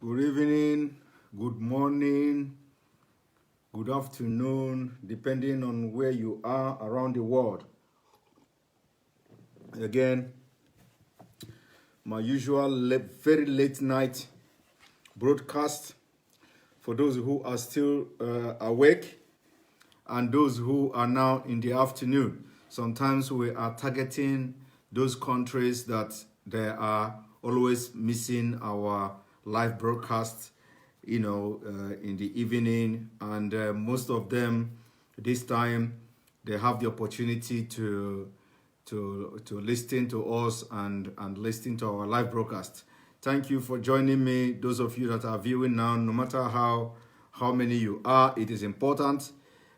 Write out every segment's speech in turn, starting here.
Good evening, good morning, good afternoon, depending on where you are around the world. Again, my usual very late night broadcast for those who are still awake and those who are now in the afternoon. Sometimes we are targeting those countries that they are always missing our live broadcast, in the evening, and most of them this time they have the opportunity to listen to us and listen to our live broadcast. Thank you for joining me. Those of you that are viewing now, no matter how many you are, it is important.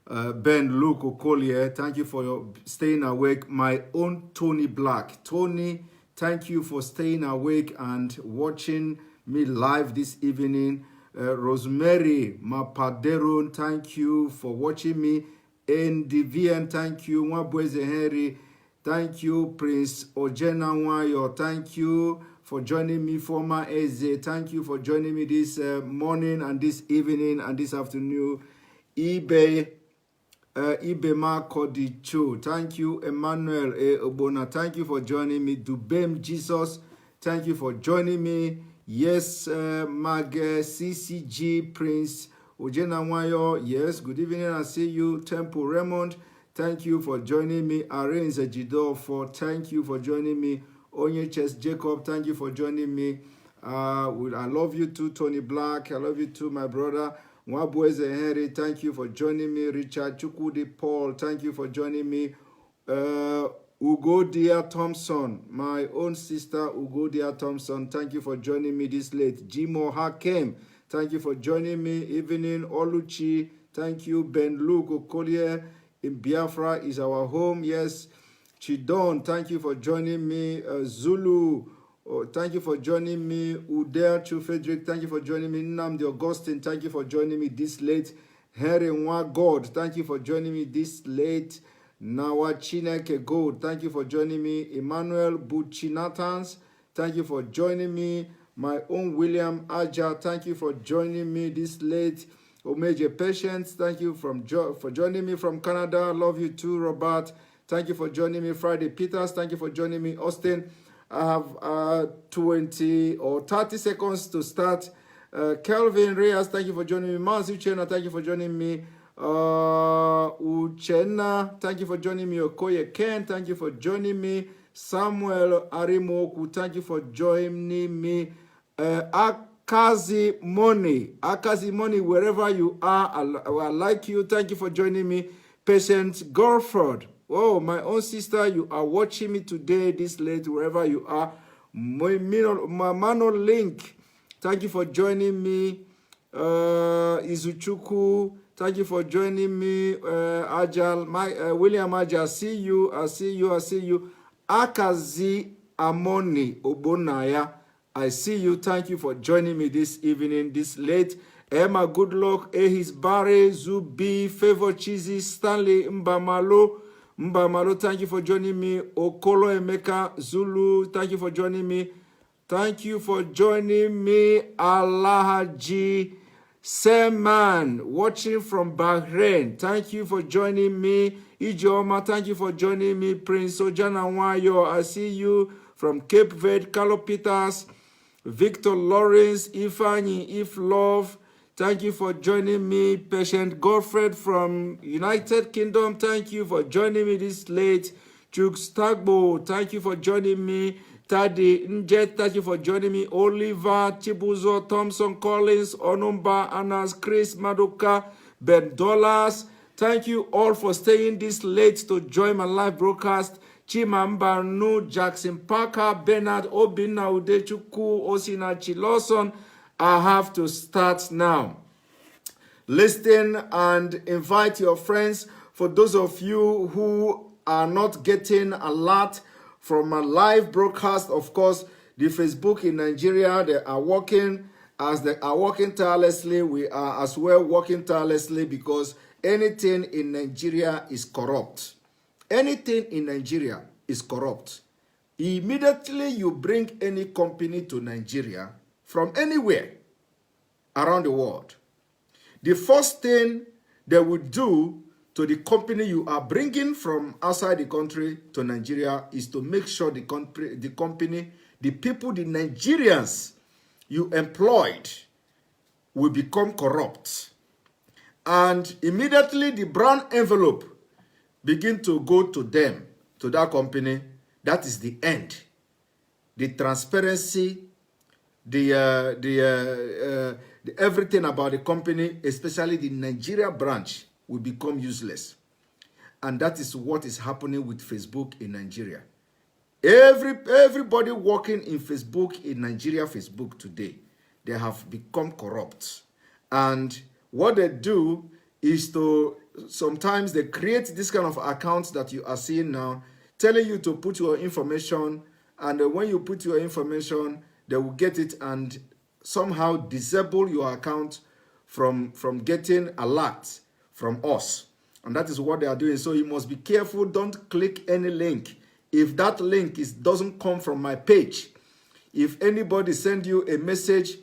Ben Luke Okolie, thank you for your staying awake. My own Tony Black. Tony, thank you for staying awake and watching me live this evening. Rosemary Mapadero, thank you for watching me. Ndivian, thank you. Mwabweze Henry, thank you. Prince Ojena Wayo, thank you for joining me. Former Eze, thank you for joining me this morning and this evening and this afternoon. Ibema Kodicho, thank you. Emmanuel Obona, thank you for joining me. Dubem Jesus, thank you for joining me. Yes, Mag CCG Prince Ojena Wayo, yes, good evening, I see you. Temple Raymond, thank you for joining me. Arrange Zejidor, thank you for joining me. Onyeches Jacob, thank you for joining me. I love you too, Tony Black. I love you too, my brother. Mwabweze Henry, thank you for joining me. Richard Chukwudi Paul, thank you for joining me. Ugodia Thompson, my own sister Ugodia Thompson, thank you for joining me this late. Jimo Hakem, thank you for joining me. Evening Oluchi, thank you. Ben Luke Okolie in Biafra is our home. Yes. Chidon, thank you for joining me. Zulu, thank you for joining me. Uder Chufedrick, thank you for joining me. Nnamdi Augustine, thank you for joining me this late. Herenwa God, thank you for joining me this late. Nawa Chineke God, thank you for joining me. Emmanuel Buchinatans, thank you for joining me. My own William Aja, thank you for joining me this late. Omeje Patience, thank you for joining me from Canada. Love you too, Robert. Thank you for joining me. Friday Peters, thank you for joining me. Austin, I have 20 or 30 seconds to start. Kelvin Reyes, thank you for joining me. Mansi Uchenna, thank you for joining me. Uchenna, thank you for joining me. Okoye Ken, thank you for joining me. Samuel Arimoku, thank you for joining me. Akazi Money, wherever you are, I like you. Thank you for joining me. Patient Gorford, oh, my own sister, you are watching me today, this late, wherever you are. Mamano Link, thank you for joining me. Izuchuku, thank you for joining me. Ajal, William Ajal, see you. Akazi Amoni Obonaya, I see you. Thank you for joining me this evening, this late. Emma Goodluck, Ehis Barre, Zubi, Favor Cheesy, Stanley Mbamalo, thank you for joining me. Okolo Emeka, Zulu, thank you for joining me. Thank you for joining me. Alahaji Seman, watching from Bahrain, thank you for joining me. Ijoma, thank you for joining me. Prince Ojana Wayo, I see you. From Cape Verde, Carlo Peters, Victor Lawrence, Ifani, If Love, thank you for joining me. Patient Godfred from United Kingdom, thank you for joining me this late. Jukes Tagbo, thank you for joining me. Tadi Njet, thank you for joining me. Oliver, Chibuzo, Thompson Collins, Onumba, Anas, Chris, Maduka, Ben Dollars, thank you all for staying this late to join my live broadcast. Chimamba Nu, Jackson Parker, Bernard Obina, Udechuku, Osina Chiloson. I have to start now. Listen and invite your friends. For those of you who are not getting a lot from a live broadcast, of course, the Facebook in Nigeria, they are working. As they are working tirelessly, we are as well working tirelessly, because anything in Nigeria is corrupt. Anything in Nigeria is corrupt. Immediately you bring any company to Nigeria from anywhere, around the world. The first thing they would do to the company you are bringing from outside the country to Nigeria is to make sure the company, the people, the Nigerians you employed will become corrupt. And immediately the brown envelope begin to go to them, to that company. That is the end. The transparency, the everything about the company, especially the Nigeria branch, will become useless. And that is what is happening with Facebook in Nigeria. Everybody working in Facebook in Nigeria, Facebook today, they have become corrupt. And what they do is to, sometimes they create this kind of accounts that you are seeing now, telling you to put your information, and when you put your information, they will get it and somehow disable your account from getting alert from us. And that is what they are doing. So you must be careful. Don't click any link. If that link doesn't come from my page, if anybody send you a message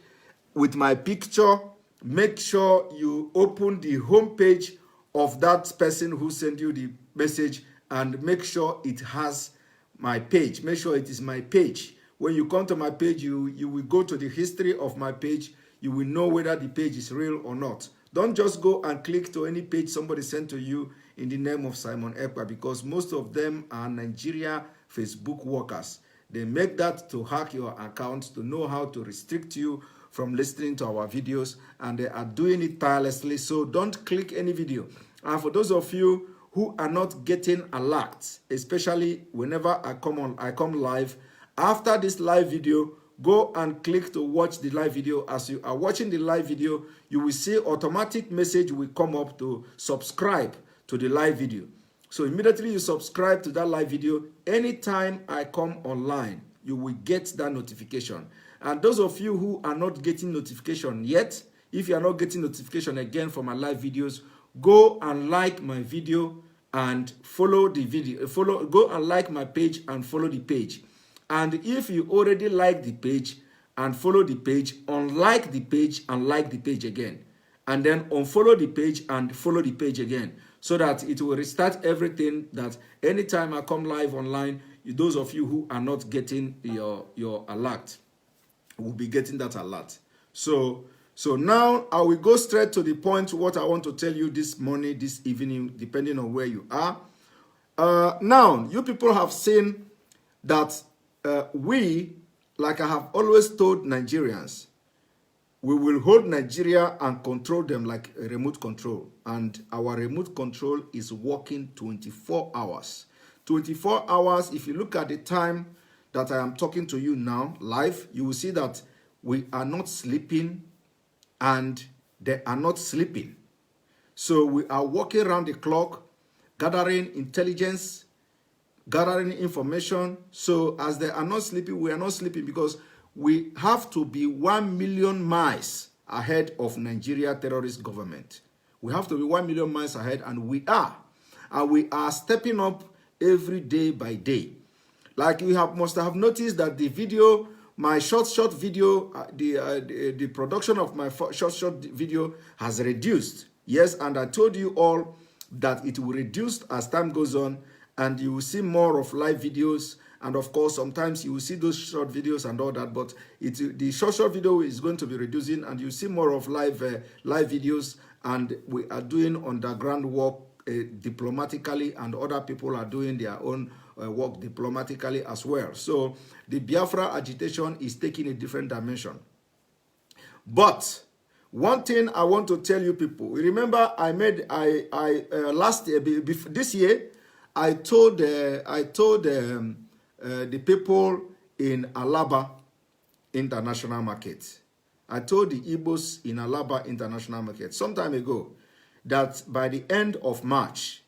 with my picture, make sure you open the home page of that person who sent you the message and make sure it has my page. Make sure it is my page. When you come to my page, you will go to the history of my page. You will know whether the page is real or not. Don't just go and click to any page somebody sent to you in the name of Simon Ekpa, because most of them are Nigeria Facebook workers. They make that to hack your account, to know how to restrict you from listening to our videos, and they are doing it tirelessly. So don't click any video. And for those of you who are not getting alerts, especially whenever I come live, after this live video, go and click to watch the live video. As you are watching the live video, you will see automatic message will come up to subscribe to the live video. So immediately you subscribe to that live video. Anytime I come online, you will get that notification. And those of you who are not getting notification yet, if you are not getting notification again for my live videos, go and like my video and follow the video. Go and like my page and follow the page. And if you already like the page and follow the page, unlike the page and like the page again. And then unfollow the page and follow the page again, so that it will restart everything, that anytime I come live online, those of you who are not getting your alert will be getting that alert. So now I will go straight to the point, what I want to tell you this morning, this evening, depending on where you are. Now, you people have seen that we, like I have always told Nigerians, we will hold Nigeria and control them like a remote control. And our remote control is working 24 hours. 24 hours, if you look at the time that I am talking to you now, live, you will see that we are not sleeping and they are not sleeping. So we are working around the clock, gathering intelligence, gathering information. So as they are not sleeping, we are not sleeping, because we have to be 1 million miles ahead of Nigeria terrorist government. We have to be 1 million miles ahead, and we are. And we are stepping up every day by day. Like you must have noticed that the video, my short video, the production of my short video has reduced. Yes, and I told you all that it will reduce as time goes on, and you will see more of live videos. And of course, sometimes you will see those short videos and all that, but the short video is going to be reducing, and you see more of live videos. And we are doing underground work diplomatically, and other people are doing their own work diplomatically as well. So the Biafra agitation is taking a different dimension. But one thing I want to tell you people, remember last year, this year, I told the people in Alaba International Market. I told the Igbos in Alaba International Market some time ago that by the end of March,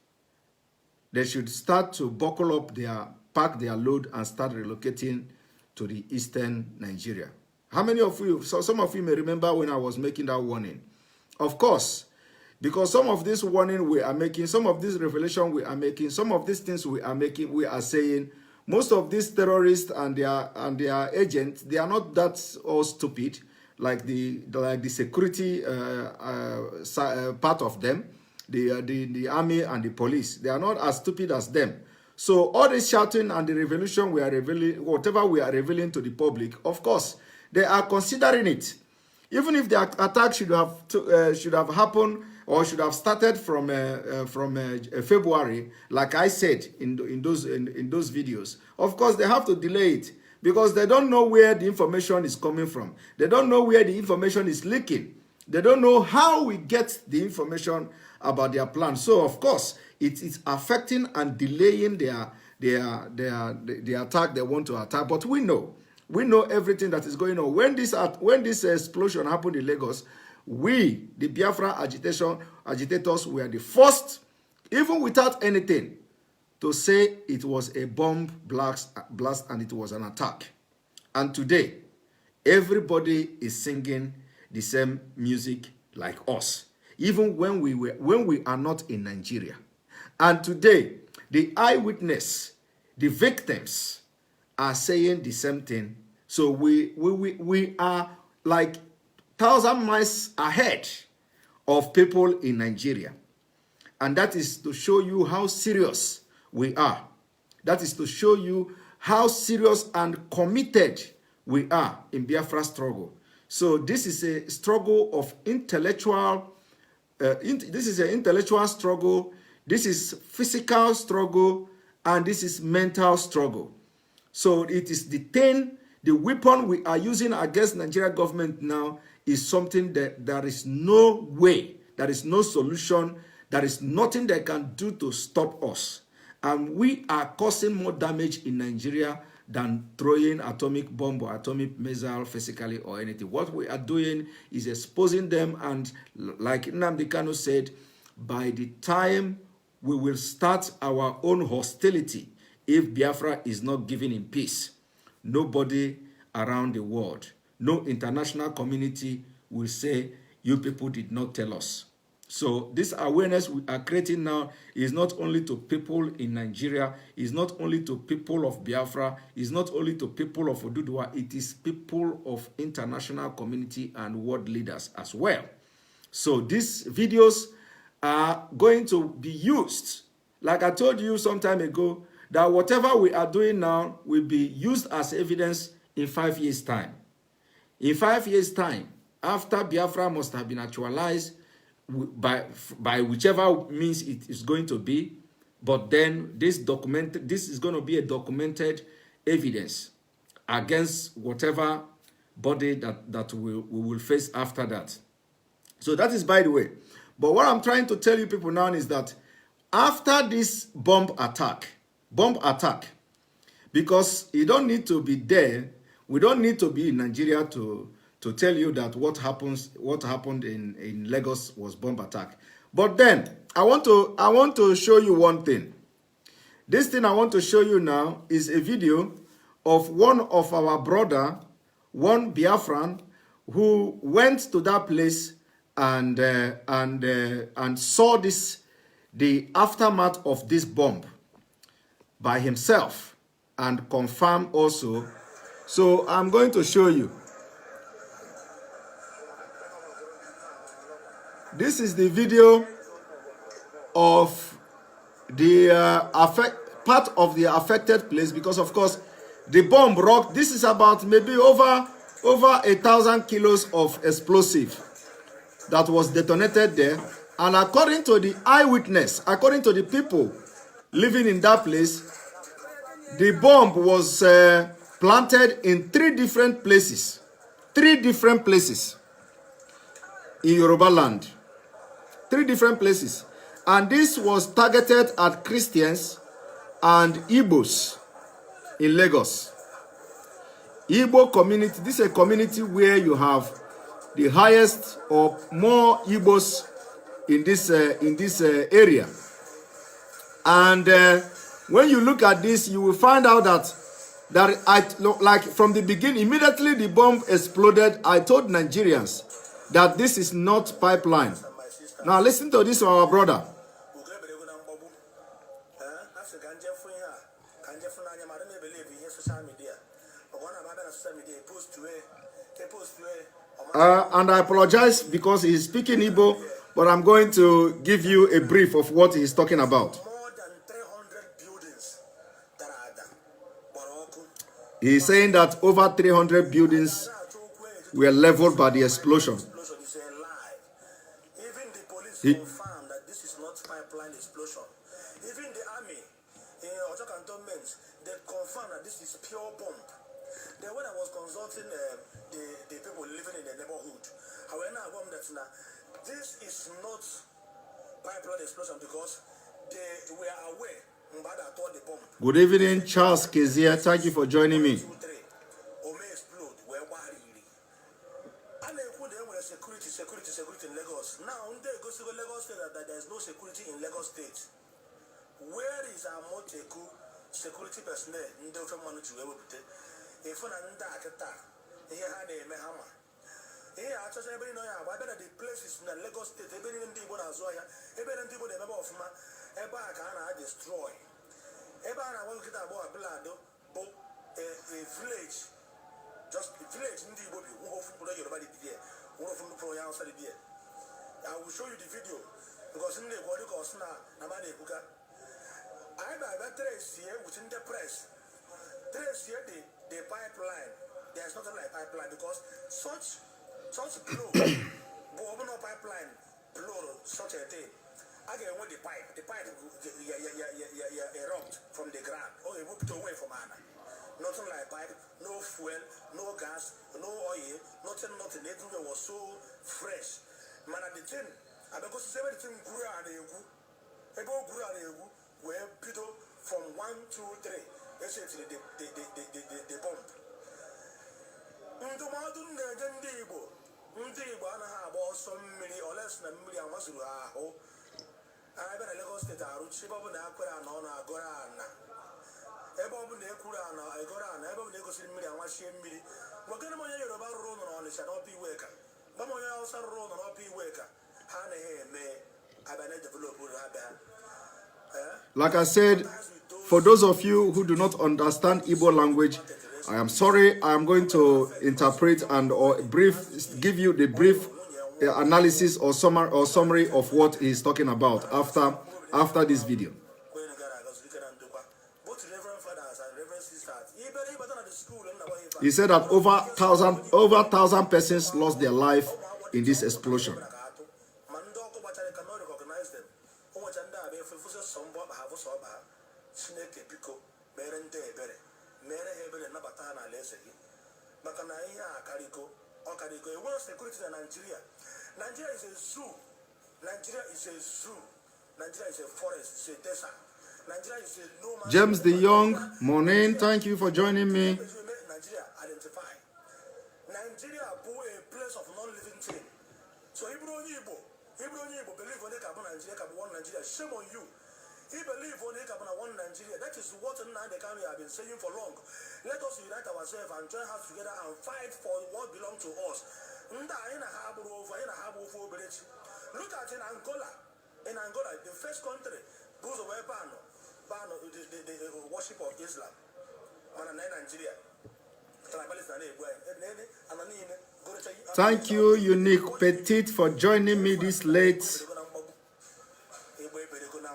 they should start to buckle up pack their load and start relocating to the eastern Nigeria. How many of you, so some of you may remember when I was making that warning. Of course, because some of this warning we are making, some of this revelation we are making, some of these things we are making, we are saying, most of these terrorists and their agents, they are not that all stupid. like the security part of them, the army and the police. They are not as stupid as them. So all this shouting and the revolution we are revealing, whatever we are revealing to the public, of course, they are considering it. Even if the attack should have happened or should have started from February, like I said in those videos, of course they have to delay it because they don't know where the information is coming from. They don't know where the information is leaking. They don't know how we get the information about their plan. So of course it is affecting and delaying the attack they want to attack. But we know everything that is going on. When this explosion happened in Lagos, we, the Biafra agitators, were the first, even without anything, to say it was a bomb blast and it was an attack. And today, everybody is singing the same music like us, even when we are not in Nigeria. And today, the eyewitness, the victims, are saying the same thing. So we are like 1,000 miles ahead of people in Nigeria. And that is to show you how serious we are. That is to show you how serious and committed we are in Biafra struggle. So this is a struggle of intellectual, this is an intellectual struggle, this is physical struggle, and this is mental struggle. So it is the weapon we are using against Nigeria government now is something that there is no way, there is no solution, there is nothing they can do to stop us. And we are causing more damage in Nigeria than throwing atomic bomb or atomic missile physically or anything. What we are doing is exposing them, and like Nnamdi Kanu said, by the time we will start our own hostility, if Biafra is not given in peace, nobody around the world, no international community will say, you people did not tell us. So this awareness we are creating now is not only to people in Nigeria, is not only to people of Biafra, is not only to people of Oduduwa, it is people of international community and world leaders as well. So these videos are going to be used. Like I told you some time ago, that whatever we are doing now will be used as evidence in 5 years' time. In 5 years' time, after Biafra must have been actualized by whichever means it is going to be, but then this is going to be a documented evidence against whatever body that we will face after that. So that is by the way. But what I'm trying to tell you people now is that after this bomb attack, because you don't need to be there, we don't need to be in Nigeria to tell you that what happened in Lagos was bomb attack. But then I want to show you one thing. This thing I want to show you now is a video of one of our brother, one Biafran, who went to that place and saw the aftermath of this bomb by himself and confirm also. So I'm going to show you. This is the video of the part of the affected place, because of course the bomb rocked. This is about maybe over 1,000 kilos of explosive that was detonated there. And according to the eyewitness, according to the people living in that place, the bomb was planted in 3 different places. 3 different places in Yoruba land. 3 different places. And this was targeted at Christians and Igbos in Lagos. Igbo community, this is a community where you have the highest or more Igbos in this area. And when you look at this, you will find out that like from the beginning, immediately the bomb exploded, I told Nigerians that this is not pipeline. Now listen to this from our brother. And I apologize because he's speaking Igbo, but I'm going to give you a brief of what he's talking about. More than 300 buildings that are there. He's saying that over 300 buildings were leveled by the explosion. Is a lie. Even the police He- confirm that this is not pipeline explosion. Even the army in Ojo cantonments, they confirm that this is pure bomb. Then when I was consulting the people living in the neighborhood, I went out that now this is not pipeline explosion because they were aware about that the bomb. Good evening, Charles Kezia. Thank you for joining me. Security in Lagos. Now, they go to Lagos State that there is no security in Lagos State. Where is our Moteku security personnel? If one and that, here had a Mahama. Here, I just everybody know about the places in Lagos State, every people as well, every people the member of Ma, Eba can destroy. Eba and I want to get about blood, a village, just a village in the Bobby, who put your body there. I will show you the video because in the body cost now, Namade Buka. I have trace here within the press. Trace here the pipeline. There's nothing like pipeline because such blow, no pipeline blow such a thing. Again, with the pipe erupt from the ground. Oh, it moved away from Anna. Nothing like pipe, no fuel, no gas, no oil, nothing. Everything was so fresh. Man, at the thing, I because everything grew and where people from 1, 2, 3, essentially the bomb. Some million or less than a million was I bet a Lagos State are Chibabu Nakura and on Agorana. Ebobu Nekurana, Agorana, Ebobu Negosin Million, what she me. We're going to know about Ron on the Shanopi Waker. Bamoya also Ron on Opi Waker. Hane may I bet develop with Like I said, for those of you who do not understand Igbo language, I am sorry. I am going to interpret and give you the brief analysis or summary of what he is talking about after this video. He said that over 1,000 persons lost their life in this explosion. Nigeria is a zoo. Nigeria is a zoo. Nigeria is a forest. It's a desert. Nigeria is a no man's James the Young, morning. Thank you for joining me. Nigeria identify. Nigeria a place of non-living thing. So Hebrew believe when they come Nigeria, come one Nigeria. Shame on you. He believe when they come one Nigeria. That is what now the country have been saying for long. Let us unite ourselves and join hands together and fight for what belongs to us. Look at in Angola. In Angola, the first country goes away ban the worship of Islam. Nigeria. Thank you, Unique Petite, for joining me this late.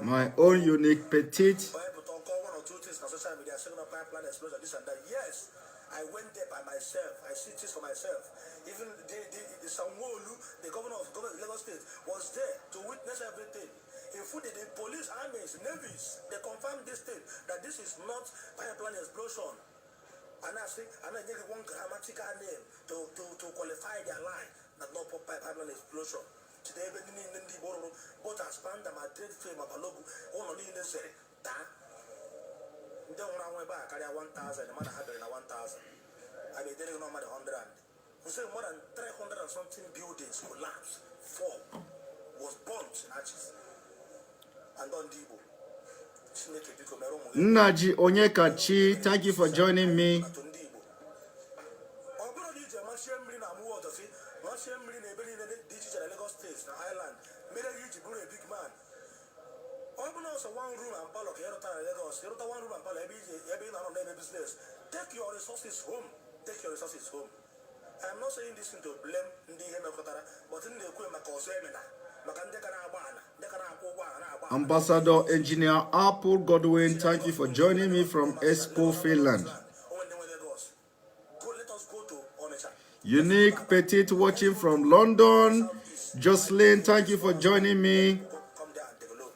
My own Unique Petite. Yes, I went there by myself. I see this for myself. Even the Sanwo-Olu, the governor of Lagos State, was there to witness everything. In food, the police, armies, navies, they confirmed this thing, that this is not pipeline explosion. And I give one grammatical name to qualify their line, that not pipeline explosion. Today, both as Panda, Madrid, Fame, Abalogu, only necessary. Don't run away back, I 1,000, the man had 1,000. I mean, they don't know more than 100. We say more than 300 and something buildings collapsed, fall, was burnt in ashes. And on Dibo. Naji Onyekachi, thank you for joining me. Take your resources home. Take your resources home. I'm not saying this to blame ndị ihe mekọtara, but na-ekwe maka ọzọ emena, maka ndị ka na-agba ana, ndị ka na-akwụ ụgwọ ana na-agba. Ambassador Engineer Apple Godwin, thank you for joining me from Espoo, Finland. Unique Petit watching from London. Jocelyn, thank you for joining me. Come there and develop.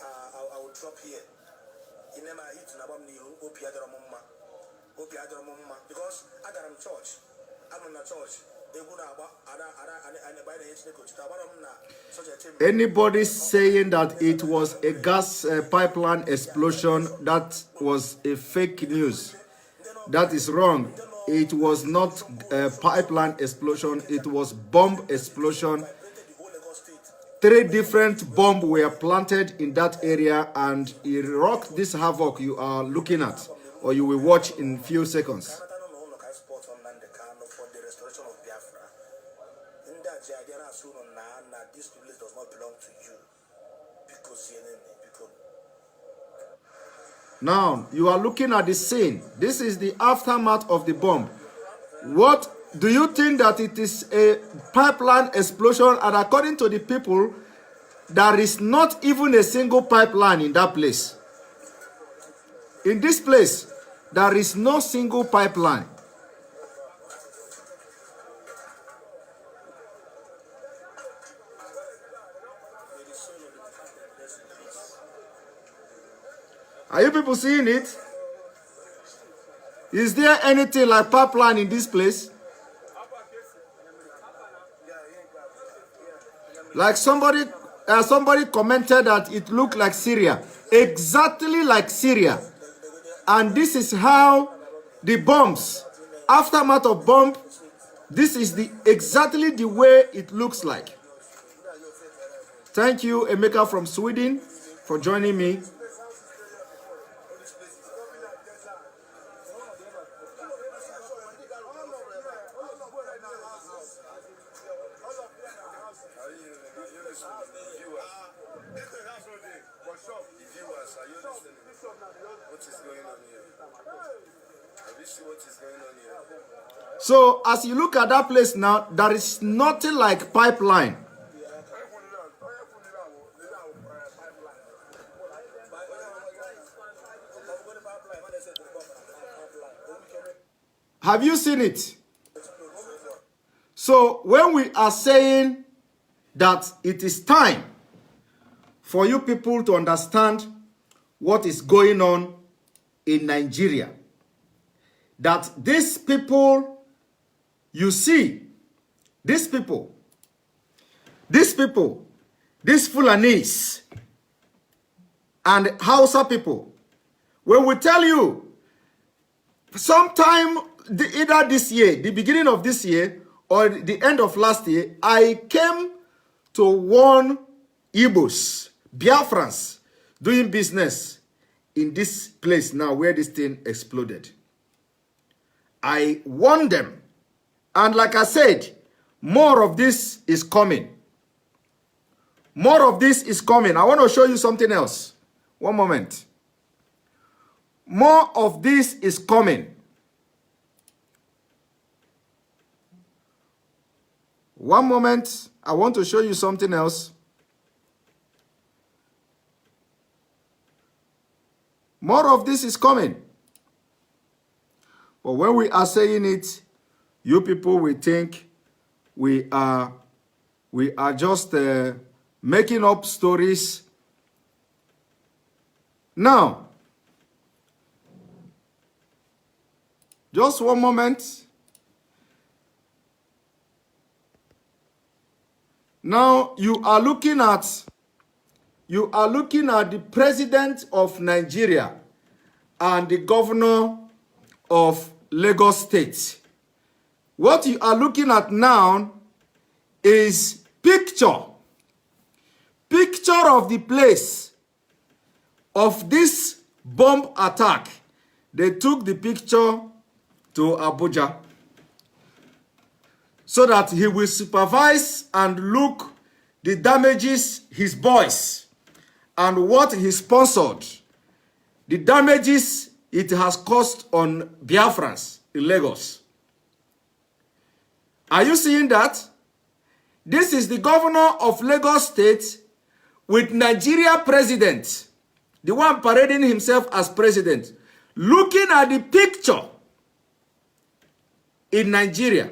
I will drop here. In my hit na bam ni opi adoro mumma because I got in church. I'm in a church. Anybody saying that it was a gas pipeline explosion, that was a fake news. That is wrong. It was not a pipeline explosion. It was bomb explosion. 3 different bombs were planted in that area and it wrought this havoc you are looking at, or you will watch in few seconds. This place does not belong to you because now you are looking at the scene. This is the aftermath of the bomb. What do you think that it is a pipeline explosion? And according to the people, there is not even a single pipeline in that place. In this place, there is no single pipeline. Are you people seeing it? Is there anything like pipeline in this place? Like somebody commented that it looked like Syria. Exactly like Syria. And this is how the bombs, aftermath of bomb, this is exactly the way it looks like. Thank you, Emeka from Sweden, for joining me. So, as you look at that place now, there is nothing like pipeline. Have you seen it? So, when we are saying that it is time for you people to understand what is going on in Nigeria, that these people, you see, these Fulanese and Hausa people, when we tell you, sometime either this year, the beginning of this year, or the end of last year, I came to warn Igbos, Biafrans, doing business in this place now where this thing exploded. I warned them. And like I said, more of this is coming. More of this is coming. I want to show you something else. One moment. More of this is coming. One moment. I want to show you something else. More of this is coming. But when we are saying it, you people will think we are just making up stories. Now, just one moment. Now you are looking at the president of Nigeria and the governor of Lagos State. What you are looking at now is picture of the place of this bomb attack. They took the picture to Abuja so that he will supervise and look the damages his boys and what he sponsored, the damages it has caused on Biafrans in Lagos. Are you seeing that? This is the governor of Lagos State with Nigeria president, the one parading himself as president, looking at the picture in Nigeria.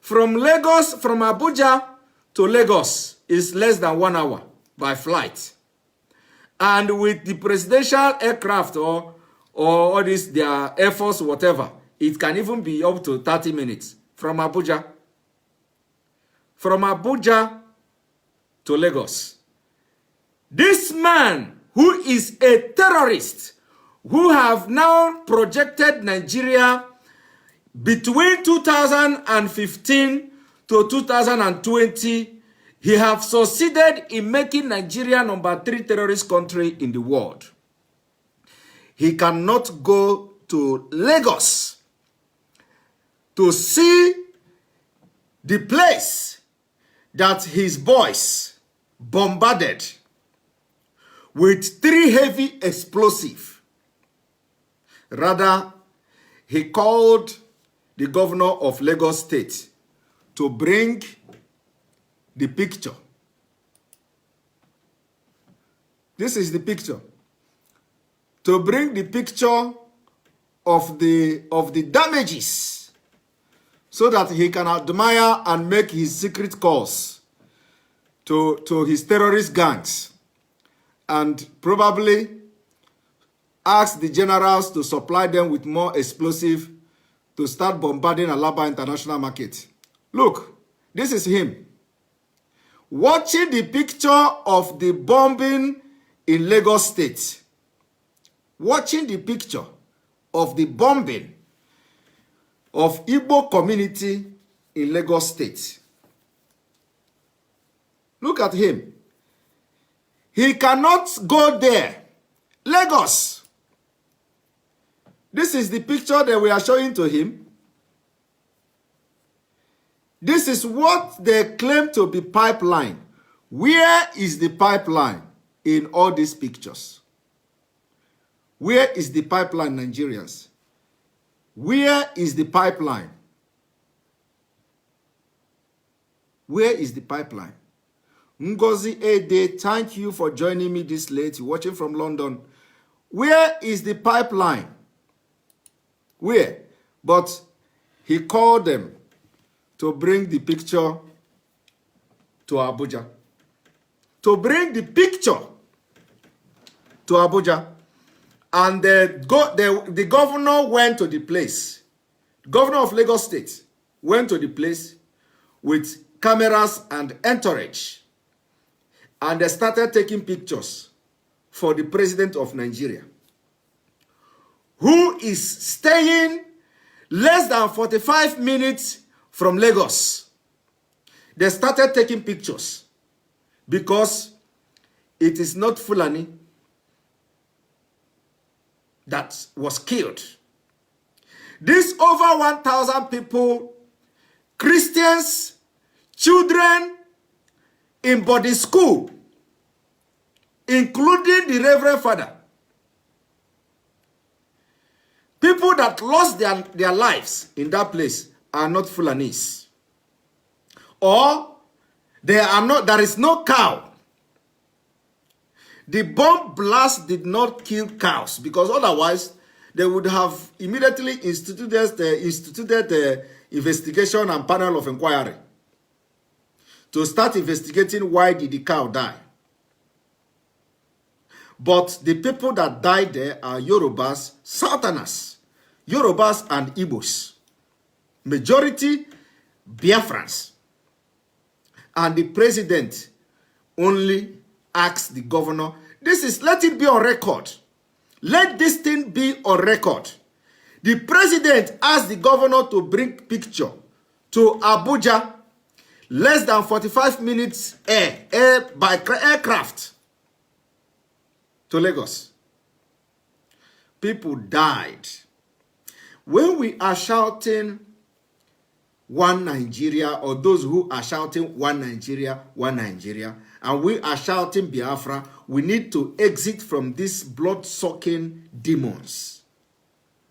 From Lagos, from Abuja to Lagos is less than 1 hour by flight. And with the presidential aircraft or all this, their Air Force, whatever, it can even be up to 30 minutes from Abuja. From Abuja to Lagos. This man, who is a terrorist, who have now projected Nigeria between 2015 to 2020, he have succeeded in making Nigeria #3 terrorist country in the world. He cannot go to Lagos to see the place that his boys bombarded with 3 heavy explosives. Rather, he called the governor of Lagos State to bring the picture. This is the picture. To bring the picture of the damages so that he can admire and make his secret calls to his terrorist gangs and probably ask the generals to supply them with more explosive to start bombarding Alaba International Market. Look, this is him. Watching the picture of the bombing in Lagos State. Watching the picture of the bombing of Igbo community in Lagos State. Look at him. He cannot go there. Lagos. This is the picture that we are showing to him. This is what they claim to be pipeline. Where is the pipeline in all these pictures? Where is the pipeline, Nigerians? Where is the pipeline? Where is the pipeline? Ngozi Ede, thank you for joining me this late. You're watching from London. Where is the pipeline? Where? But he called them to bring the picture to Abuja. To bring the picture to Abuja. And the governor went to the place. Governor of Lagos State went to the place with cameras and entourage. And they started taking pictures for the president of Nigeria, who is staying less than 45 minutes from Lagos. They started taking pictures because it is not Fulani that was killed. These over 1,000 people, Christians, children in body school, including the Reverend Father, people that lost their lives in that place are not Fulanis. Or there is no cow. The bomb blast did not kill cows because otherwise they would have immediately instituted the investigation and panel of inquiry to start investigating why did the cow die. But the people that died there are Yorubas, Southerners, Yorubas and Igbos. Majority Biafrans. And the president only asked the governor, let it be on record. Let this thing be on record. The president asked the governor to bring picture to Abuja, less than 45 minutes by aircraft to Lagos. People died. When we are shouting one Nigeria, or those who are shouting one Nigeria, and we are shouting Biafra, we need to exit from these blood-sucking demons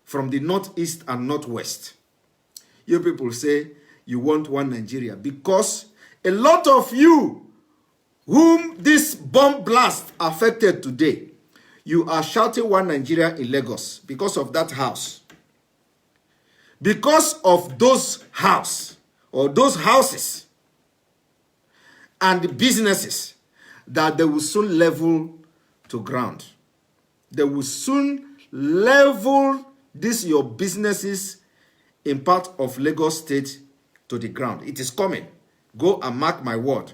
from the northeast and northwest. You people say you want one Nigeria, because a lot of you whom this bomb blast affected today, you are shouting one Nigeria in Lagos because of that house. Because of those house or those houses and the businesses that they will soon level to ground. They will soon level these your businesses in part of Lagos State to the ground. It is coming. Go and mark my word.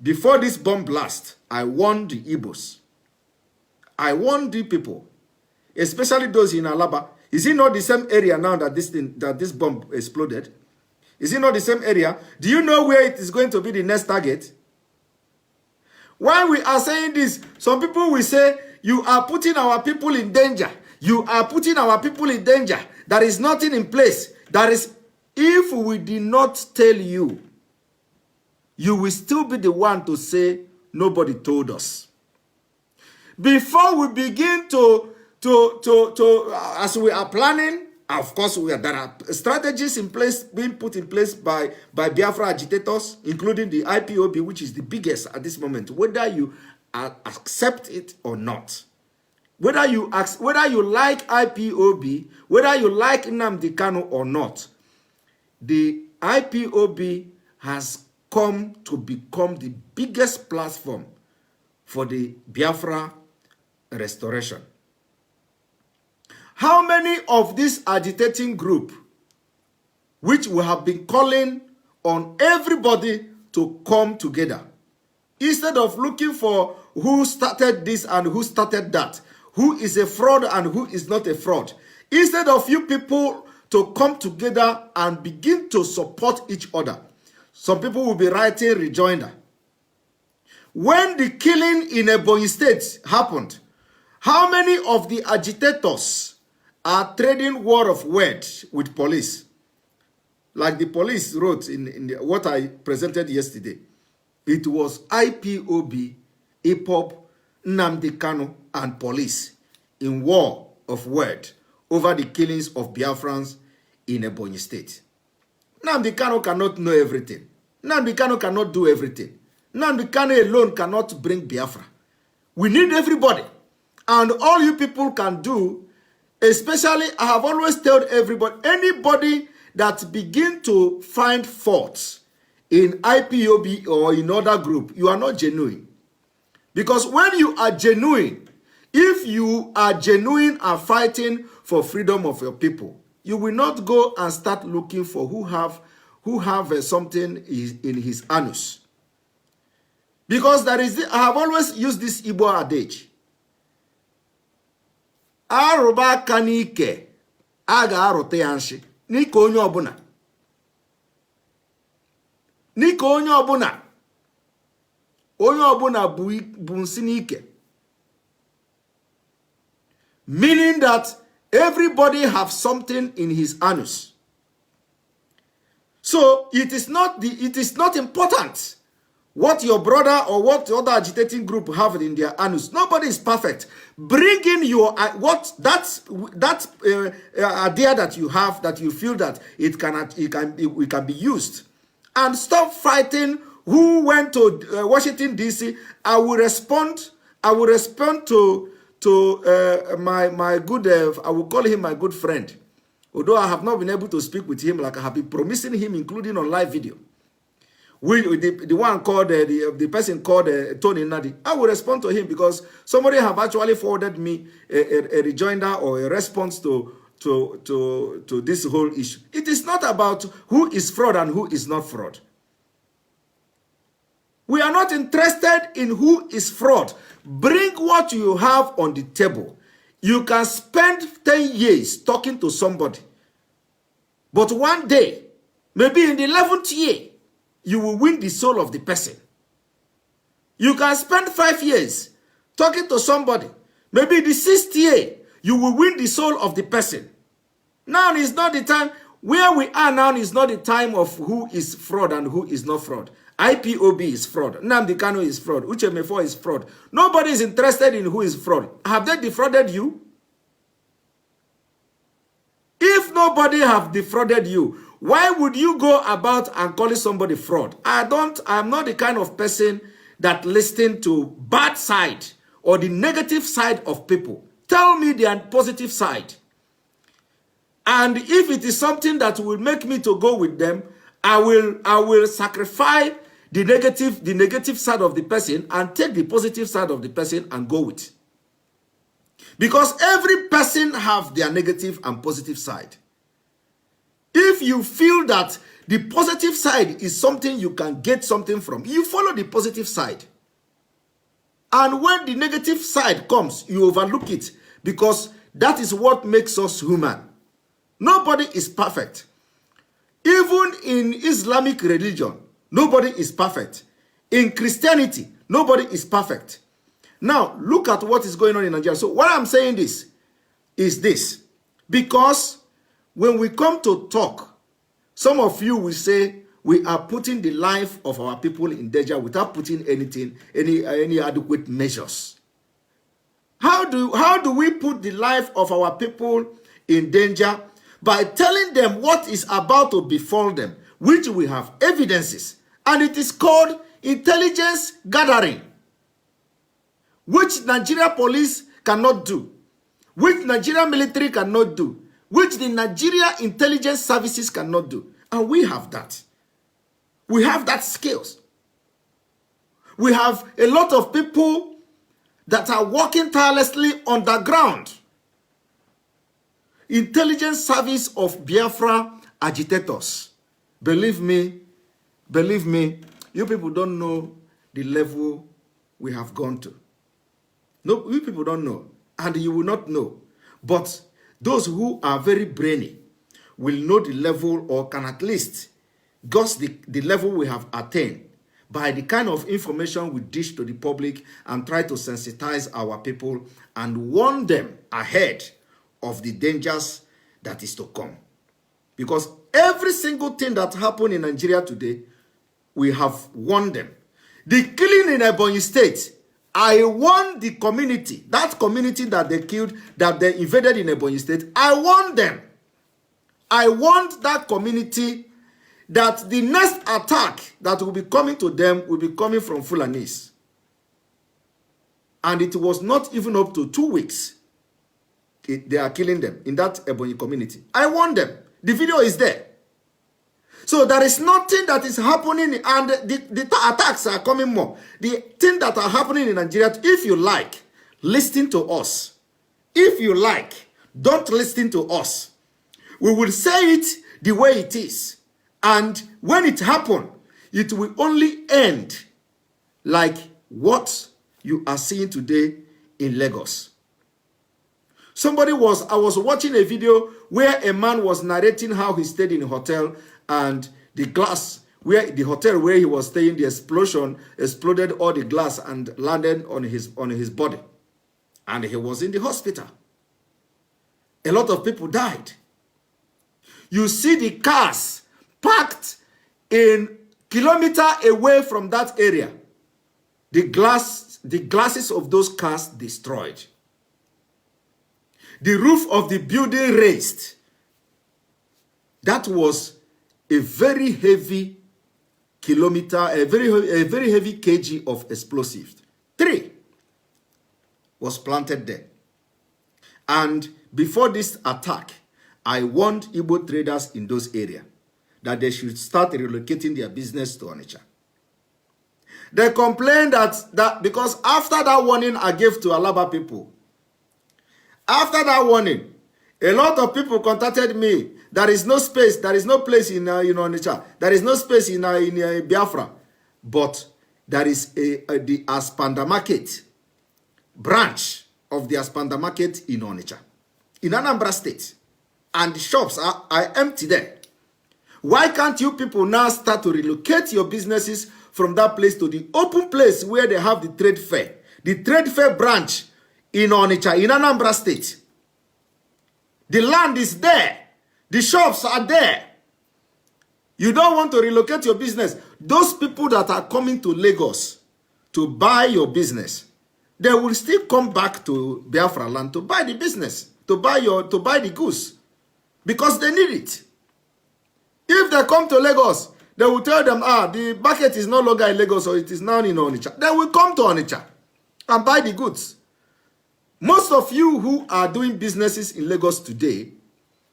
Before this bomb blast, I warned the Igbos. I warned the people, especially those in Alaba. Is it not the same area now that this bomb exploded? Is it not the same area? Do you know where it is going to be the next target? While we are saying this, some people will say, you are putting our people in danger. You are putting our people in danger. There is nothing in place. That is, if we did not tell you, you will still be the one to say, nobody told us. Before we begin as we are planning, of course, there are strategies in place, being put in place by Biafra agitators, including the IPOB, which is the biggest at this moment, whether you accept it or not. Whether you like IPOB, whether you like Nnamdi Kanu or not, the IPOB has come to become the biggest platform for the Biafra restoration. How many of this agitating group, which we have been calling on everybody to come together, instead of looking for who started this and who started that, who is a fraud and who is not a fraud, instead of you people to come together and begin to support each other, some people will be writing rejoinder. When the killing in Ebonyi State happened, how many of the agitators are trading war of words with police? Like the police wrote in what I presented yesterday. It was IPOB, IPOB, Nnamdi Kanu, and police in war of word over the killings of Biafrans in Ebonyi State. Nnamdi Kanu cannot know everything. Nnamdi Kanu cannot do everything. Nnamdi Kanu alone cannot bring Biafra. We need everybody. And all you people can do, especially, I have always told everybody, anybody that begin to find faults in IPOB or in other group, you are not genuine. Because when you are genuine, if you are genuine and fighting for freedom of your people, you will not go and start looking for who have something in his anus. Because there is, I have always used this Igbo adage. Aruba kanike aga arote yanshi. Nika onye obuna. Nika onye obuna. Onye obuna bu nsi n'ike. Meaning that everybody have something in his anus. So it is not important what your brother or what the other agitating group have in their anus. Nobody is perfect. Bring in your idea that you have, that you feel that it can be used, and stop fighting who went to Washington D.C. I will respond to my good. I will call him my good friend, although I have not been able to speak with him like I have been promising him, including on live video. The one called the person called Tony Nadi. I will respond to him because somebody have actually forwarded me a rejoinder or a response to this whole issue. It is not about who is fraud and who is not fraud. We are not interested in who is fraud. Bring what you have on the table. You can spend 10 years talking to somebody, but one day, maybe in the 11th year, you will win the soul of the person. You can spend 5 years talking to somebody. Maybe in the 6th year, you will win the soul of the person. Now is not the time. Where we are now is not the time of who is fraud and who is not fraud. IPOB is fraud. Nnamdi Kanu is fraud. Uche Mefo is fraud. Nobody is interested in who is fraud. Have they defrauded you? If nobody have defrauded you, Why would you go about and calling somebody fraud? I'm not the kind of person that listens to bad side or the negative side of people. Tell me the positive side. And if it is something that will make me to go with them, I will sacrifice the negative side of the person and take the positive side of the person and go with. Because every person have their negative and positive side. If you feel that the positive side is something you can get something from, you follow the positive side. And when the negative side comes, you overlook it, because that is what makes us human. Nobody is perfect. Even in Islamic religion, nobody is perfect. In Christianity, nobody is perfect. Now, look at what is going on in Nigeria. So what I'm saying is this. Because when we come to talk, some of you will say we are putting the life of our people in danger without putting any adequate measures. How do we put the life of our people in danger? By telling them what is about to befall them, which we have evidences. And it is called intelligence gathering, which Nigeria police cannot do, which Nigeria military cannot do, which the Nigeria intelligence services cannot do. And we have that. We have that skills. We have a lot of people that are working tirelessly on the ground. Intelligence service of Biafra agitators. Believe me, you people don't know the level we have gone to. No, you people don't know, and you will not know. But those who are very brainy will know the level, or can at least guess the level we have attained by the kind of information we dish to the public and try to sensitize our people and warn them ahead of the dangers that is to come. Because every single thing that happened in Nigeria today, we have warned them. The killing in Ebonyi State, I warned the community, that community that they killed, that they invaded in Ebonyi State, I warned them. I warned that community that the next attack that will be coming to them will be coming from Fulanis. And it was not even up to 2 weeks. They are killing them in that Ebonyi community. I warned them. The video is there. So there is nothing that is happening, and the attacks are coming more. The things that are happening in Nigeria, if you like, listen to us. If you like, don't listen to us. We will say it the way it is. And when it happens, it will only end like what you are seeing today in Lagos. I was watching a video where a man was narrating how he stayed in a hotel, and the glass, the hotel where he was staying, the explosion exploded all the glass and landed on his body. And he was in the hospital. A lot of people died. You see the cars parked in kilometers away from that area. The glasses of those cars destroyed. The roof of the building raised. That was a very heavy a very heavy kg of explosives. 3 was planted there. And before this attack, I warned Igbo traders in those areas that they should start relocating their business to Onitsha. They complained that because after that warning I gave to Alaba people, after that warning, a lot of people contacted me. There is no space. There is no place in Onitsha. There is no space in Biafra. But there is the Aspanda Market branch of the Aspanda Market in Onitsha, in Anambra State. And the shops are empty there. Why can't you people now start to relocate your businesses from that place to the open place where they have the trade fair? The trade fair branch in Onitsha, in Anambra State. The land is there. The shops are there. You don't want to relocate your business. Those people that are coming to Lagos to buy your business, they will still come back to Biafra land to buy the business, to buy the goods, because they need it. If they come to Lagos, they will tell them, the market is no longer in Lagos, or it is now in Onitsha. They will come to Onitsha and buy the goods. Most of you who are doing businesses in Lagos today,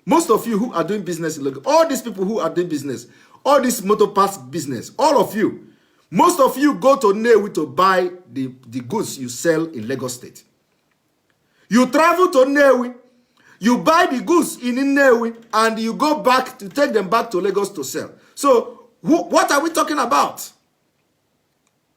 most of you who are doing business in Lagos, all these people who are doing business, all this motor parts business, all of you, most of you go to Nnewi to buy the goods you sell in Lagos State. You travel to Nnewi, you buy the goods in Nnewi, and you go back to take them back to Lagos to sell. So, what are we talking about?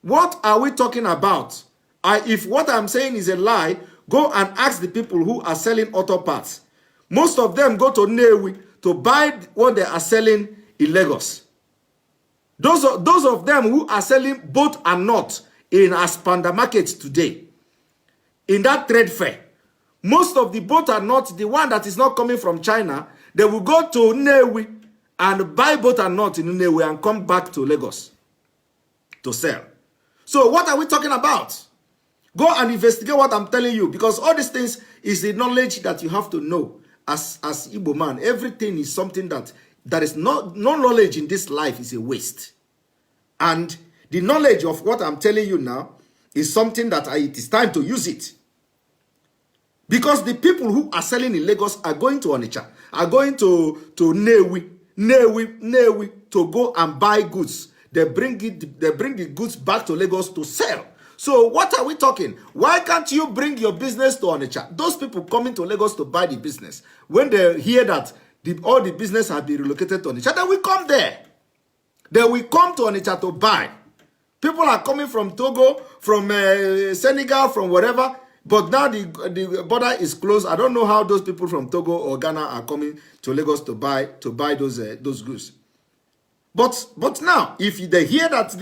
What are we talking about? If what I'm saying is a lie, go and ask the people who are selling auto parts. Most of them go to Nnewi to buy what they are selling in Lagos. Those of them who are selling both and not in Aspanda markets today, in that trade fair, most of the both are not, the one that is not coming from China, they will go to Nnewi and buy both and not in Nnewi and come back to Lagos to sell. So what are we talking about? Go and investigate what I'm telling you, because all these things is the knowledge that you have to know as Igbo man. Everything is something that there is no knowledge in this life is a waste. And the knowledge of what I'm telling you now is something that it is time to use it. Because the people who are selling in Lagos are going to Onitsha, are going to Nnewi to go and buy goods. They bring the goods back to Lagos to sell. So what are we talking? Why can't you bring your business to Onitsha? Those people coming to Lagos to buy the business, when they hear that all the business have been relocated to Onitsha, they will come there. They will come to Onitsha to buy. People are coming from Togo, from Senegal, from wherever. But now the border is closed. I don't know how those people from Togo or Ghana are coming to Lagos to buy those goods. But now, if they hear that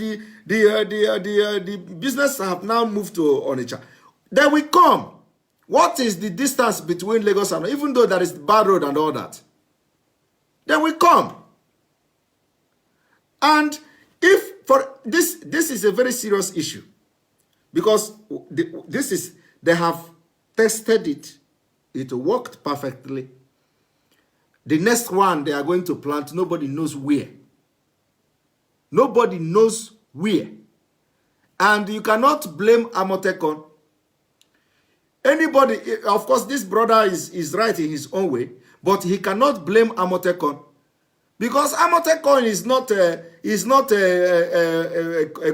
the business have now moved to Onitsha, they will come. What is the distance between Lagos and, even though there is bad road and all that, they will come. And if for this is a very serious issue, because they have tested it. It worked perfectly. The next one they are going to plant, nobody knows where. Nobody knows where. And you cannot blame Amotekon. Anybody, of course, this brother is right in his own way, but he cannot blame Amotekon. Because Amotekon is not a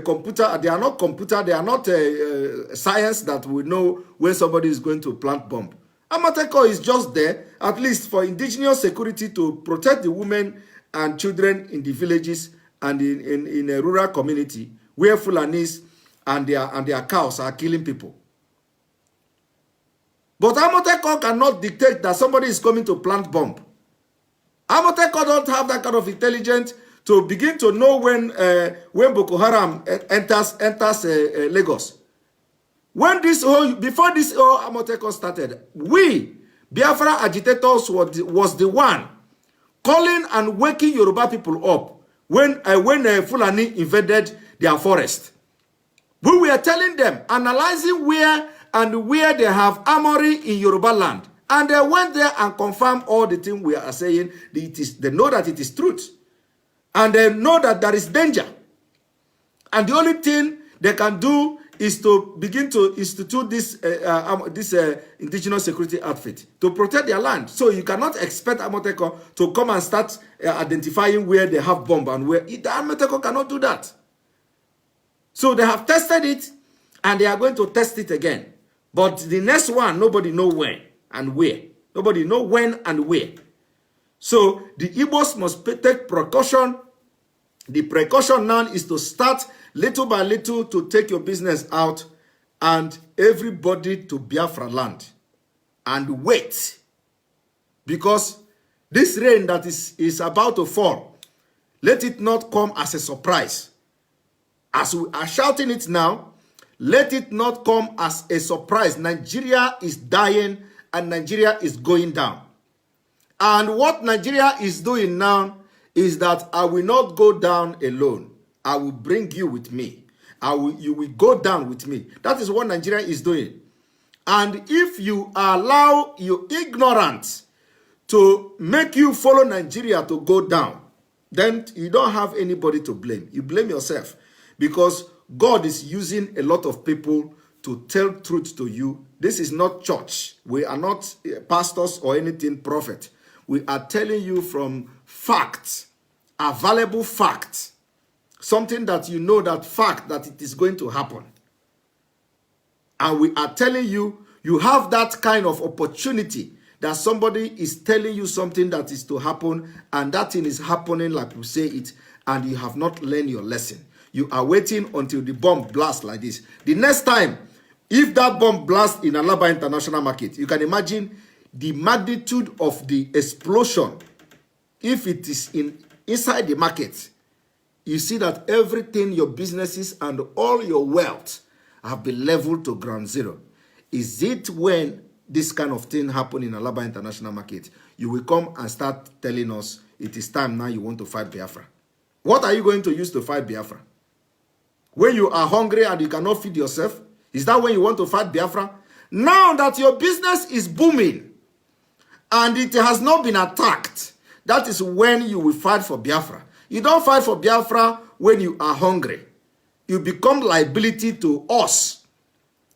computer. They are not computer. They are not science that will know when somebody is going to plant bomb. Amotekon is just there, at least for indigenous security, to protect the women and children in the villages and in a rural community where Fulanis and their cows are killing people. But Amotekon cannot dictate that somebody is coming to plant bomb. Amotekon don't have that kind of intelligence to begin to know when Boko Haram enters Lagos. Before this whole Amotekon started, we Biafra agitators was the one calling and waking Yoruba people up when Fulani invaded their forest. We were telling them, analyzing where they have armory in Yoruba land. And they went there and confirmed all the things we are saying. They know that it is truth. And they know that there is danger. And the only thing they can do is to begin to institute this indigenous security outfit to protect their land. So you cannot expect Amotekon to come and start identifying where they have bomb and where. The Amotekon cannot do that. So they have tested it and they are going to test it again. But the next one, nobody knows when and where. Nobody knows when and where. So the Igbos must take precaution. The precaution now is to start little by little to take your business out and everybody to Biafra land and wait. Because this rain that is about to fall, let it not come as a surprise. As we are shouting it now, let it not come as a surprise. Nigeria is dying and Nigeria is going down. And what Nigeria is doing now is that I will not go down alone. I will bring you with me. You will go down with me. That is what Nigeria is doing. And if you allow your ignorance to make you follow Nigeria to go down, then you don't have anybody to blame. You blame yourself, because God is using a lot of people to tell truth to you. This is not church. We are not pastors or anything prophet. We are telling you from facts, available facts, something that you know that fact that it is going to happen. And we are telling you, you have that kind of opportunity that somebody is telling you something that is to happen, and that thing is happening like we say it, and you have not learned your lesson. You are waiting until the bomb blasts like this. The next time, if that bomb blasts in Alaba International Market, you can imagine the magnitude of the explosion. If it is inside the market, you see that everything, your businesses and all your wealth have been leveled to ground zero. Is it when this kind of thing happen in Alaba International Market, you will come and start telling us it is time now you want to fight Biafra? What are you going to use to fight Biafra? When you are hungry and you cannot feed yourself, is that when you want to fight Biafra? Now that your business is booming and it has not been attacked, that is when you will fight for Biafra. You don't fight for Biafra when you are hungry. You become liability to us.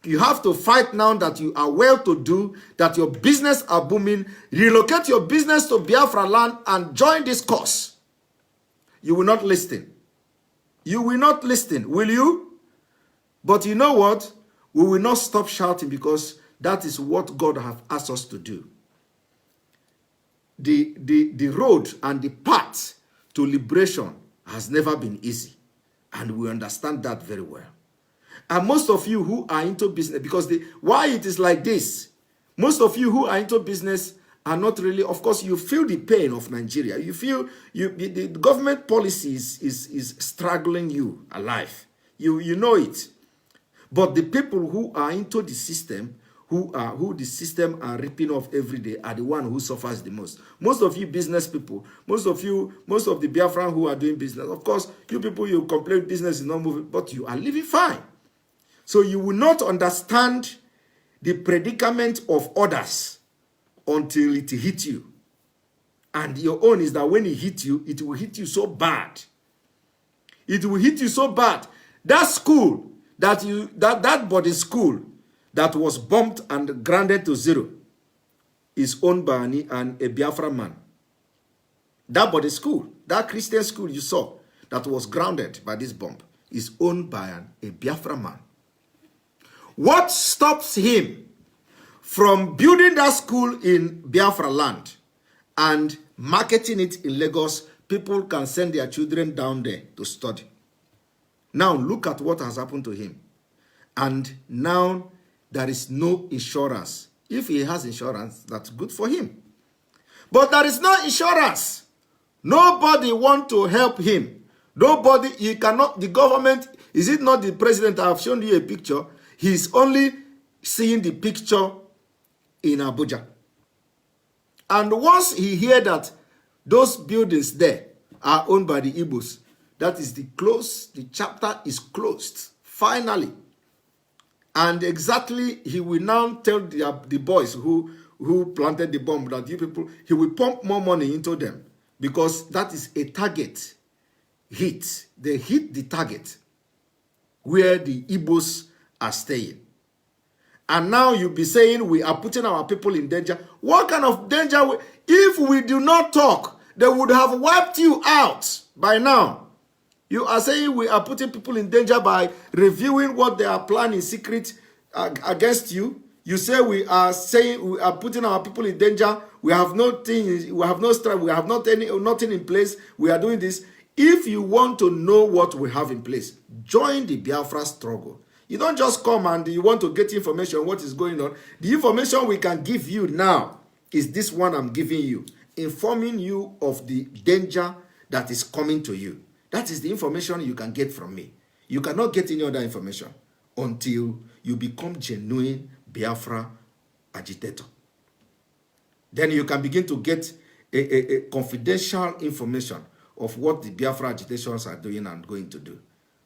You have to fight now that you are well-to-do, that your business are booming. Relocate your business to Biafra land and join this cause. You will not listen. You will not listen, will you? But you know what? We will not stop shouting, because that is what God has asked us to do. The road and the path to liberation has never been easy. And we understand that very well. And most of you who are into business, because why it is like this, most of you who are into business are not really, of course, you feel the pain of Nigeria. You feel the government policy is struggling you alive. You know it. But the people who are into the system, who the system are ripping off every day, are the one who suffers the most. Most of you business people, most of the Biafran who are doing business, of course, you people, you complain business is not moving, but you are living fine. So you will not understand the predicament of others until it hits you. And your own is that when it hits you, it will hit you so bad. It will hit you so bad. That school, that body school that was bombed and grounded to zero is owned by a Biafra man. That body school, that Christian school you saw that was grounded by this bomb is owned by a Biafra man. What stops him from building that school in Biafra land and marketing it in Lagos? People can send their children down there to study. Now look at what has happened to him. And now there is no insurance. If he has insurance, that's good for him. But there is no insurance. Nobody want to help him. Nobody, you cannot, the government, is it not the president? I have shown you a picture. He's only seeing the picture in Abuja. And once he hear that those buildings there are owned by the Igbos, that is the chapter is closed, finally. And exactly, he will now tell the boys who planted the bomb that you people, he will pump more money into them, because that is a target hit. They hit the target where the Igbos are staying. And now you'll be saying we are putting our people in danger. What kind of danger? If we do not talk, they would have wiped you out by now. You are saying we are putting people in danger by reviewing what they are planning in secret against you. You say we are saying we are putting our people in danger. We have nothing, we have no strength, we have nothing in place. We are doing this. If you want to know what we have in place, join the Biafra struggle. You don't just come and you want to get information on what is going on. The information we can give you now is this one I'm giving you, informing you of the danger that is coming to you. That is the information you can get from me. You cannot get any other information until you become genuine Biafra agitator. Then you can begin to get a confidential information of what the Biafra agitations are doing and going to do.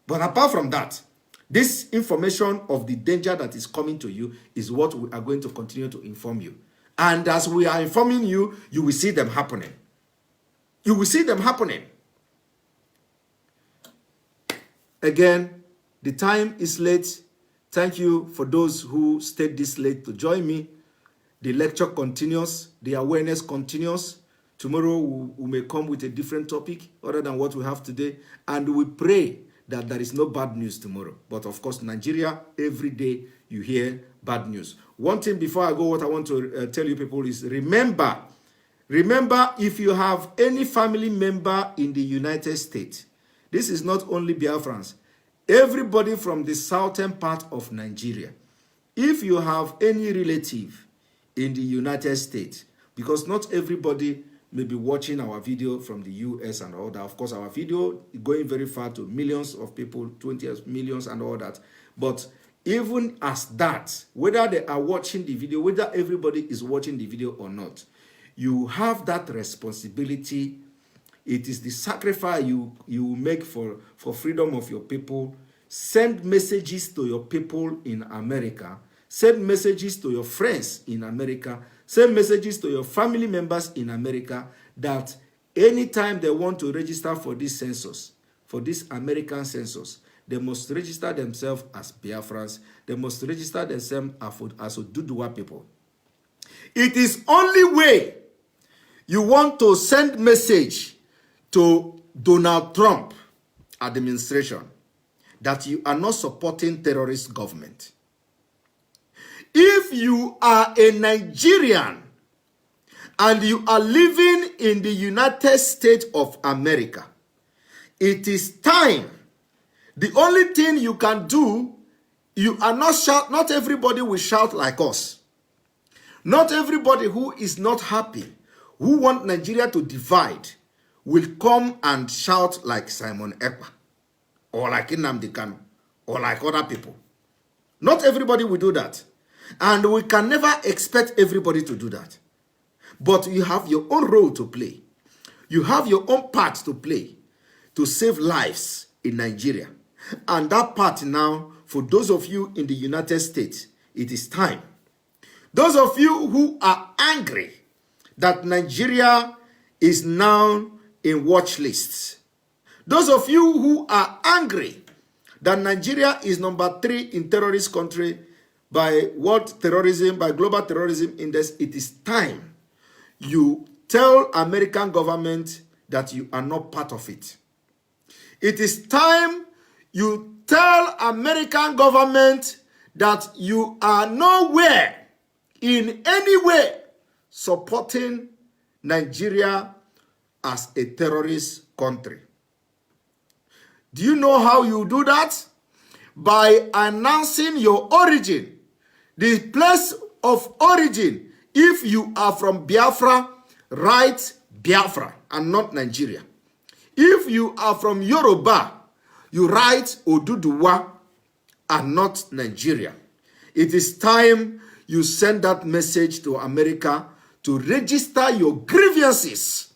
But apart from that, this information of the danger that is coming to you is what we are going to continue to inform you. And as we are informing you, you will see them happening. You will see them happening. Again, the time is late. Thank you for those who stayed this late to join me. The lecture continues. The awareness continues. Tomorrow we may come with a different topic other than what we have today. And we pray that there is no bad news tomorrow. But of course, Nigeria, every day you hear bad news. One thing before I go, what I want to tell you people is remember, if you have any family member in the United States, this is not only Biafrans, everybody from the southern part of Nigeria. If you have any relative in the United States, because not everybody may be watching our video from the US and all that. Of course, our video is going very far to millions of people, 20 millions and all that. But even as that, whether they are watching the video, whether everybody is watching the video or not, you have that responsibility. It is the sacrifice you make for freedom of your people. Send messages to your people in America. Send messages to your friends in America. Send messages to your family members in America that anytime they want to register for this census, for this American census, they must register themselves as Biafrans. They must register themselves as Oduduwa people. It is only way you want to send message to Donald Trump administration that you are not supporting terrorist government. If you are a Nigerian and you are living in the United States of America, it is time. The only thing you can do, you are not shout. Not everybody will shout like us. Not everybody who is not happy, who want Nigeria to divide, will come and shout like Simon Ekpa, or like Nnamdi Kanu, or like other people. Not everybody will do that. And we can never expect everybody to do that. But you have your own role to play. You have your own part to play to save lives in Nigeria. And that part now, for those of you in the United States, it is time. Those of you who are angry that Nigeria is now in watch lists. Those of you who are angry that Nigeria is number 3 in terrorist country by world terrorism, by global terrorism index, it is time you tell American government that you are not part of it. It is time you tell American government that you are nowhere in any way supporting Nigeria as a terrorist country. Do you know how you do that? By announcing your origin. The place of origin, if you are from Biafra, write Biafra and not Nigeria. If you are from Yoruba, you write Oduduwa and not Nigeria. It is time you send that message to America to register your grievances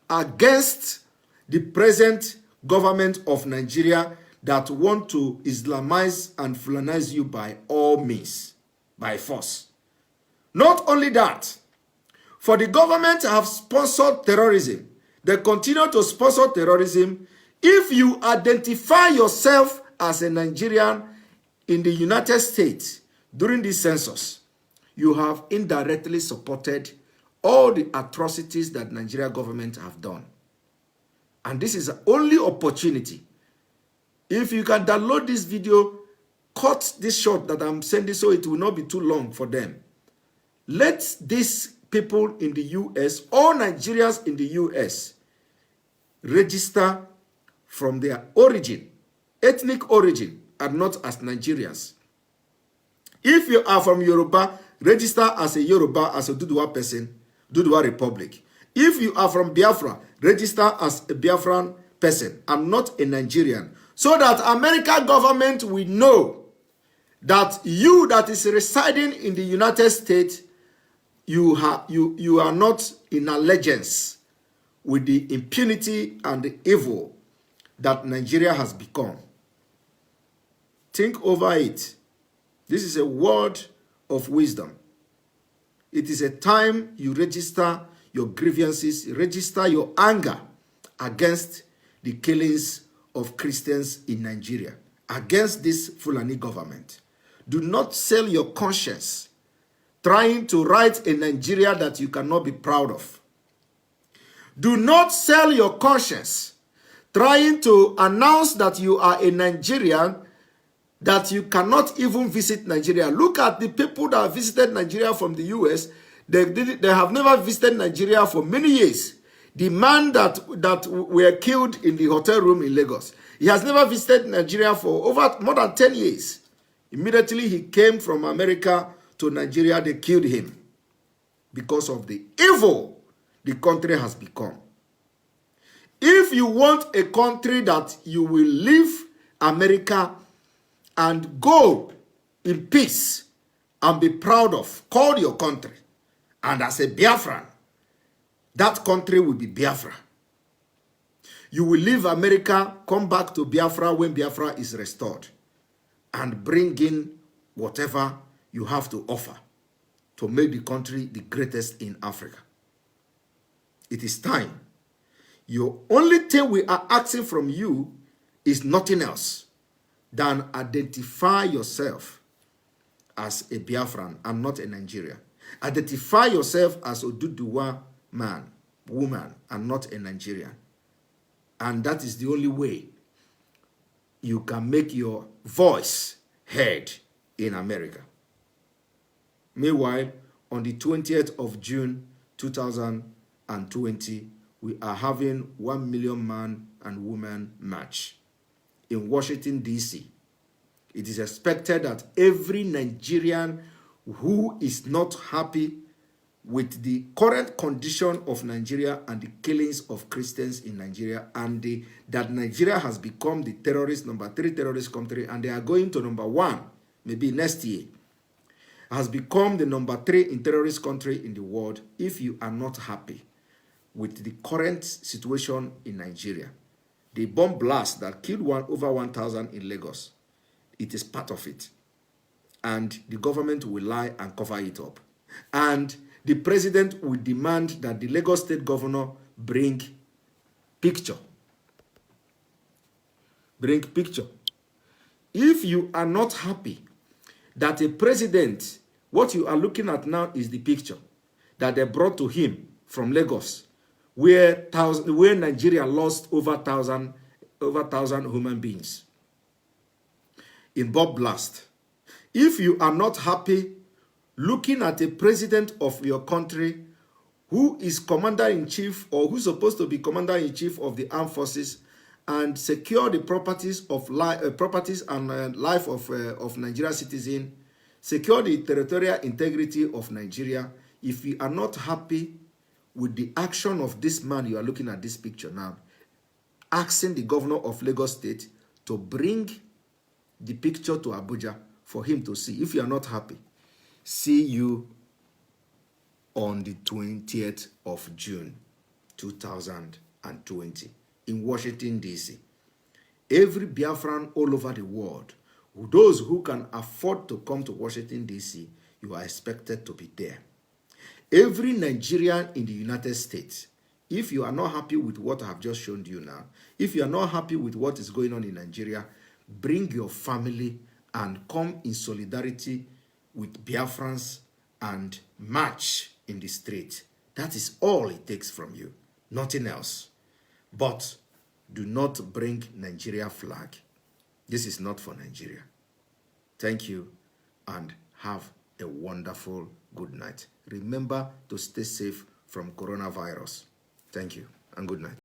against the present government of Nigeria that want to Islamize and Fulanize you by all means, by force. Not only that, for the government have sponsored terrorism, they continue to sponsor terrorism. If you identify yourself as a Nigerian in the United States during this census, you have indirectly supported all the atrocities that Nigeria government have done. And this is the only opportunity. If you can download this video, cut this short that I'm sending so it will not be too long for them. Let these people in the US, all Nigerians in the US, register from their origin, ethnic origin, and not as Nigerians. If you are from Yoruba, register as a Yoruba, as a Duduwa person, Duduwa Republic. If you are from Biafra, register as a Biafran person and not a Nigerian. So that American government will know that you that is residing in the United States, you are not in allegiance with the impunity and the evil that Nigeria has become. Think over it. This is a word of wisdom. It is a time you register your grievances, register your anger against the killings of Christians in Nigeria against this Fulani government. Do not sell your conscience trying to write a Nigeria that you cannot be proud of. Do not sell your conscience trying to announce that you are a Nigerian that you cannot even visit Nigeria. Look at the people that visited Nigeria from the US. They have never visited Nigeria for many years. The man that were killed in the hotel room in Lagos, he has never visited Nigeria for over more than 10 years. Immediately he came from America to Nigeria, they killed him because of the evil the country has become. If you want a country that you will leave America and go in peace and be proud of, call your country, and as a Biafran, that country will be Biafra. You will leave America, come back to Biafra when Biafra is restored, and bring in whatever you have to offer to make the country the greatest in Africa. It is time. Your only thing we are asking from you is nothing else than identify yourself as a Biafran and not a Nigerian. Identify yourself as Oduduwa man, woman, and not a Nigerian. And that is the only way you can make your voice heard in America. Meanwhile, on the 20th of June 2020, we are having 1 million man and woman march in Washington, D.C. It is expected that every Nigerian who is not happy with the current condition of Nigeria and the killings of Christians in Nigeria, and that Nigeria has become the number 3 terrorist country, and they are going to number 1, maybe next year, has become the number 3 in terrorist country in the world. If you are not happy with the current situation in Nigeria, the bomb blast that killed over 1,000 in Lagos, it is part of it. And the government will lie and cover it up. And the president will demand that the Lagos state governor bring picture. Bring picture. If you are not happy that a president, what you are looking at now is the picture that they brought to him from Lagos, where Nigeria lost over 1,000 human beings in bomb blast. If you are not happy looking at a president of your country who is commander-in-chief, or who's supposed to be commander-in-chief of the armed forces, and secure the properties and life of Nigerian citizens, secure the territorial integrity of Nigeria, if you are not happy with the action of this man, you are looking at this picture now, asking the governor of Lagos State to bring the picture to Abuja for him to see. If you are not happy, see you on the 20th of June 2020 in Washington, D.C. Every Biafran all over the world, those who can afford to come to Washington, D.C., you are expected to be there. Every Nigerian in the United States, if you are not happy with what I have just shown you now, if you are not happy with what is going on in Nigeria, bring your family and come in solidarity with Biafrans and march in the street. That is all it takes from you, nothing else. But do not bring Nigeria flag. This is not for Nigeria. Thank you and have a wonderful good night. Remember to stay safe from coronavirus. Thank you and good night.